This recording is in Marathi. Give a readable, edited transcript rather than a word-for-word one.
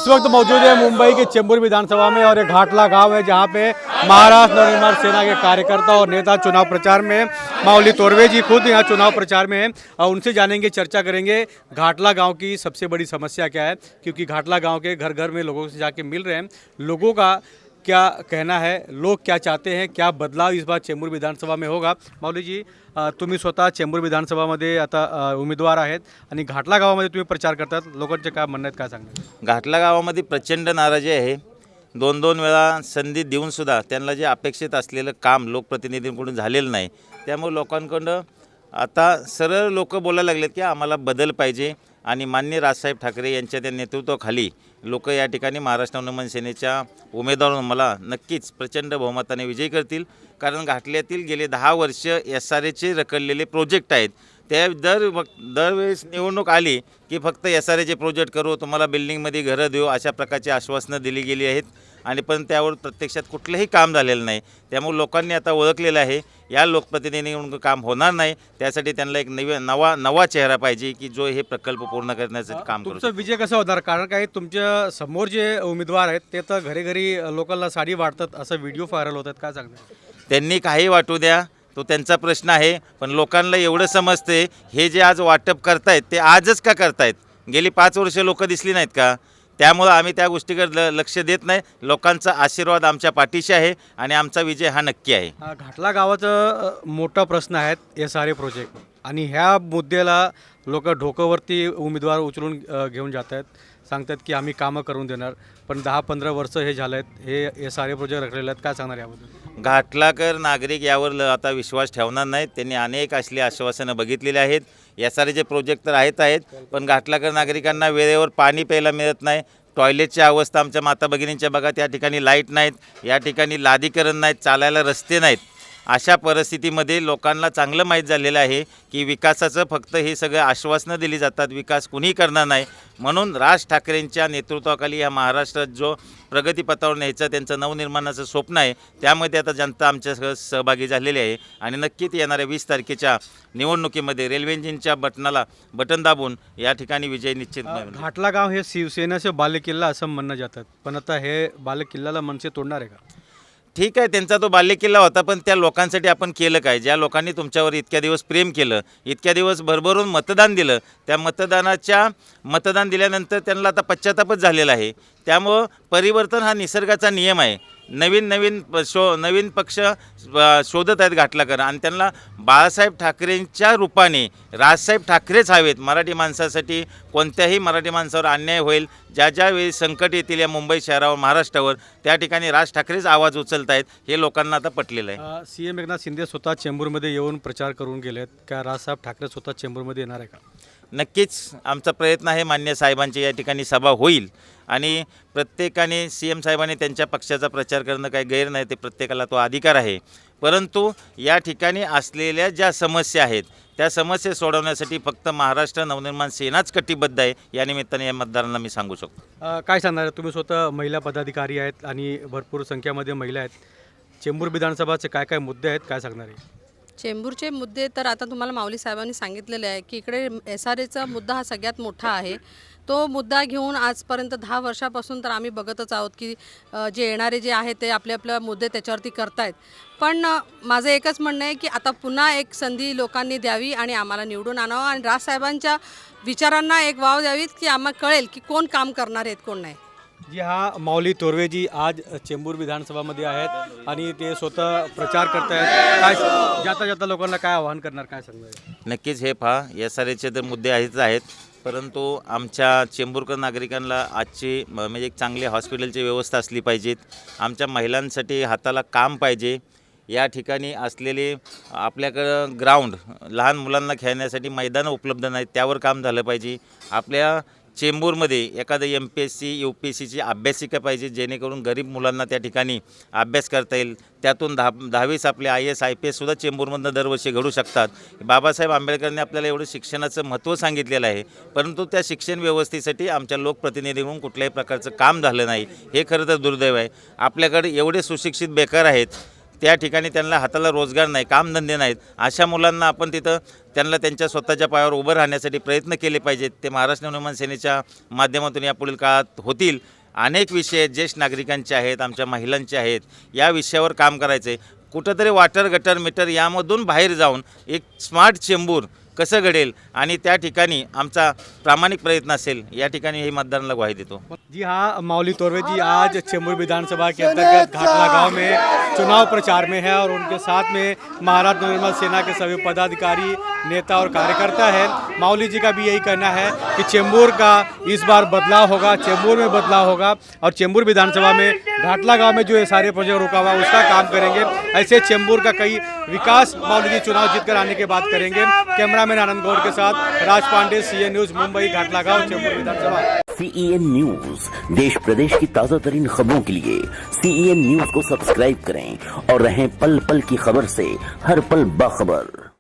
वक्त मौजूद है मुंबई के चेंबूर विधानसभा में और ये घाटला गांव है जहां पे महाराष्ट्र नवनिर्माण सेना के कार्यकर्ता और नेता चुनाव प्रचार में माऊली तोरवे जी खुद यहाँ चुनाव प्रचार में हैं और उनसे जानेंगे, चर्चा करेंगे घाटला गांव की सबसे बड़ी समस्या क्या है, क्योंकि घाटला गांव के घर घर में लोगों से जाके मिल रहे हैं। लोगों का क्या कहना है, लोग क्या चाहते हैं, क्या बदलाव इस बार चेंबूर विधानसभा में होगा। माऊली जी, तुम्ही स्वतः चेंबूर विधानसभामध्ये आता उमेदवार आहेत आणि घाटला गावामध्ये तुम्ही प्रचार करतात, लोकांचे काय म्हणणं आहेत, काय सांगणार? घाटला गावामध्ये प्रचंड नाराजी आहे। दोन दोन वेळा संधी देऊनसुद्धा त्यांना जे अपेक्षित असलेलं काम लोकप्रतिनिधींकडून झालेलं नाही। त्यामुळे लोकांकडून आता सरळ लोक बोलायला लागलेत की आम्हाला बदल पाहिजे आणि माननीय राजसाहेब ठाकरे यांच्या त्या नेतृत्वाखाली लोक या ठिकाणी महाराष्ट्र नवनिर्माण सेनेच्या उमेदवारांना मला नक्कीच प्रचंड बहुमताने विजयी करतील। कारण घाटल्यातील गेले 10 वर्ष SRAचे रखडलेले प्रोजेक्ट आहेत। त्या दरवेळेस निवडणूक आली की फक्त SRAचे प्रोजेक्ट करू, तुम्हाला बिल्डिंगमध्ये घरं देऊ, अशा प्रकारची आश्वासनं दिली गेली आहेत आणि पण त्यावर प्रत्यक्षात कुठलंही काम झालेलं नाही। त्यामुळे लोकांनी आता ओळखलेलं आहे या लोकप्रतिनिधींकडून काम होणार नाही। त्यासाठी त्यांना एक नवा चेहरा पाहिजे की जो हे प्रकल्प पूर्ण करण्याचं काम करू। तुमचा विजय कसा होणार? कारण काही तुमच्या समोर जे उमेदवार आहेत ते तर घरी घरी लोकांना साडी वाटतात, असं व्हिडिओ व्हायरल होतात, काय सांगणार? त्यांनी काही वाटू द्या, तो त्यांचा प्रश्न आहे, पण लोकांना एवढं समजते हे जे आज वाटप करतायत ते आजच का करतायत, गेली 5 वर्ष लोक दिसली नाहीत का? त्यामुळे आम्ही त्या गोष्टीकडे लक्ष देत नाही। लोकांचा आशीर्वाद आमच्या पाठीशी आहे आणि आमचा विजय हा नक्की आहे। घाटला गावाचा मोठा प्रश्न आहे SRA प्रोजेक्ट आणि ह्या मुद्द्याला लोक डोक्यावरती उमेदवार उचलून घेऊन जात आहेत, सांगतात की आम्ही कामं करून देणार, पण 10-15 वर्ष हे झालं आहेत, हे SRA प्रोजेक्ट रखलेले आहेत, काय सांगणार याबद्दल? घाटलाकर नागरिक यावर आता विश्वास ठेवणार नाहीत। त्यांनी अनेक असली आश्वासनं बघितलेली आहेत। SRAचे प्रोजेक्ट तर आहेत, पण घाटलाकर नागरिकांना वेळेवर पाणी प्यायला मिळत नाही। टॉयलेटची अवस्था आमच्या माता भगिनींच्या बघा, त्या ठिकाणी लाईट नाहीत, या ठिकाणी लादीकरण नाहीत, चालायला रस्ते नाहीत। अशा परिस्थितीमध्ये लोकांना चांगलं माहीत झालेलं आहे की विकासाचं फक्त हे सगळं आश्वासनं दिली जातात, विकास कुणीही करणार नाही। म्हणून राज ठाकरेंच्या नेतृत्वाखाली या महाराष्ट्रात जो प्रगतीपथावर न्यायचं त्यांचं नवनिर्माणाचं स्वप्न आहे, त्यामध्ये आता जनता आमच्या सहभागी झालेली आहे आणि नक्कीच येणाऱ्या 20 तारखेच्या निवडणुकीमध्ये रेल्वे इंजिनच्या बटन दाबून या ठिकाणी विजय निश्चित। घाटला गाव हे शिवसेनेचे बालेकिल्ला असं म्हणणं जातात, पण आता हे बालेकिल्ल्याला मनसे तोडणार आहे का? ठीक आहे, त्यांचा तो बालेकिल्ला होता, पण त्या लोकांसाठी आपण केलं काय? ज्या लोकांनी तुमच्यावर इतक्या दिवस प्रेम केलं, इतक्या दिवस भरभरून मतदान दिलं, त्या मतदान दिल्यानंतर त्यांना आता पश्चातापच झालेला आहे। त्यामुळं परिवर्तन हा निसर्गाचा नियम आहे। नवीन पक्ष शोधत आहेत घाटलाकर आणि त्यांना बाळासाहेब ठाकरेंच्या रूपाने राजसाहेब ठाकरेच हवेत। मराठी माणसासाठी कोणत्याही मराठी माणसावर अन्याय होईल, ज्या वेळी संकट येतील या मुंबई शहरावर, महाराष्ट्रावर, त्या ठिकाणी राज ठाकरेच आवाज उचलत आहेत, हे लोकांना आता पटलेलं आहे। CM एकनाथ शिंदे स्वतः चेंबूरमध्ये येऊन प्रचार करून गेलेत, का राजसाहेब ठाकरे स्वतः चेंबूरमध्ये येणार आहे का? नक्कीच आमचा प्रयत्न आहे, मान्य साहेबांची या ठिकाणी सभा होईल आणि प्रत्येकाने CM साहेबांनी त्यांच्या पक्षाचा प्रचार करणं काही गैर नाही, ते प्रत्येकाला तो अधिकार आहे। परंतु या ठिकाणी असलेल्या ज्या समस्या आहेत त्या समस्या सोडवण्यासाठी फक्त महाराष्ट्र नवनिर्माण सेनाच कटिबद्ध आहे, या निमित्ताने या मतदारांना मी सांगू शकतो। काय सांगणार? तुम्ही स्वतः महिला पदाधिकारी आहेत आणि भरपूर संख्येमध्ये महिला आहेत, चेंबूर विधानसभाचे काय काय मुद्दे आहेत, काय सांगणार आहे? चेंबूरचे मुद्दे तर आता तुम्हाला माऊली साहेबांनी सांगितलेले आहे की इकडे SRAचा मुद्दा हा सगळ्यात मोठा आहे। तो मुद्दा घेऊन आजपर्यंत 10 वर्षापासून तर आम्ही बघतच आहोत की जे येणारे जे आहे ते आपले मुद्दे त्याच्यावरती करतायत। पण माझं एकच म्हणणं आहे की आता पुन्हा एक संधी लोकांनी द्यावी आणि आम्हाला निवडून आणावं आणि राजसाहेबांच्या विचारांना एक वाव द्यावीत की आम्हाला कळेल की कोण काम करणार आहेत, कोण नाही। जी हा माऊली तोरवे जी आज चेंबूर विधानसभामध्ये आहेत आणि ते स्वतः प्रचार करत आहेत, काय जाता लोकांना काय आवाहन करणार, काय सांगणार? नक्कीच हे पहा, SRAचे तर मुद्दे आहेत, परंतु आमच्या चेंबूरकर नागरिकांना आजची म्हणजे एक चांगली हॉस्पिटलची व्यवस्था असली पाहिजेत। आमच्या महिलांसाठी हाताला काम पाहिजे। या ठिकाणी असलेले आपल्याकडं ग्राउंड, लहान मुलांना खेळण्यासाठी मैदानं उपलब्ध नाहीत, त्यावर काम झालं पाहिजे। आपल्या चेंबूरमध्ये एखादं MPSC UPSCची अभ्यासिका पाहिजे, जेणेकरून गरीब मुलांना त्या ठिकाणी अभ्यास करता येईल। त्यातून 10वीस आपले IAS IPSसुद्धा चेंबूरमधनं दरवर्षी घडू शकतात। बाबासाहेब आंबेडकरांनी आपल्याला एवढं शिक्षणाचं महत्त्व सांगितलेलं आहे, परंतु त्या शिक्षण व्यवस्थेसाठी आमच्या लोकप्रतिनिधींकडून कुठल्याही प्रकारचं काम झालं नाही, हे खरं तर दुर्दैव आहे। आपल्याकडे एवढे सुशिक्षित बेकार आहेत, त्या ठिकाणी त्यांना हाताला रोजगार नाही, कामधंदे नाहीत, अशा मुलांना आपण तिथं त्यांना त्यांच्या स्वतःच्या पायावर उभं राहण्यासाठी प्रयत्न केले पाहिजेत. ते महाराष्ट्र नवनिर्माण सेनेच्या माध्यमातून यापुढील काळात होतील. अनेक विषय ज्येष्ठ नागरिकांचे आहेत, आमच्या महिलांचे आहेत, या विषयावर काम करायचं आहे. कुठंतरी वॉटर गटर मीटर यामधून बाहेर जाऊन एक स्मार्ट चेंबूर कसं घडेल आणि त्या ठिकाणी आमचा प्रामाणिक प्रयत्न असेल. या ठिकाणी हे मतदारांना ग्वाही देतो. जी हाँ, माऊली तोरवे जी आज चेंबूर विधानसभा के अंतर्गत घाटला गांव में चुनाव प्रचार में है और उनके साथ में महाराष्ट्र नवनिर्माण सेना के सभी पदाधिकारी, नेता और कार्यकर्ता हैं। माऊली जी का भी यही कहना है कि चेंबूर का इस बार बदलाव होगा, चेंबूर में बदलाव होगा और चेंबूर विधानसभा में घाटला गांव में जो ये सारे प्रोजेक्ट रुका हुआ उसका काम करेंगे। ऐसे चेंबूर का कई विकास माऊली जी चुनाव जीतकर आने के बाद करेंगे। कैमरामैन आनंद गौड़ के साथ राज पांडे, सीएन न्यूज, मुंबई, घाटला गांव, चेंबूर विधानसभा। CEN न्यूज देश प्रदेश की ताजा तरीन खबरों के लिए CEN न्यूज को सब्सक्राइब करें और रहें पल पल की खबर से हर पल बाखबर।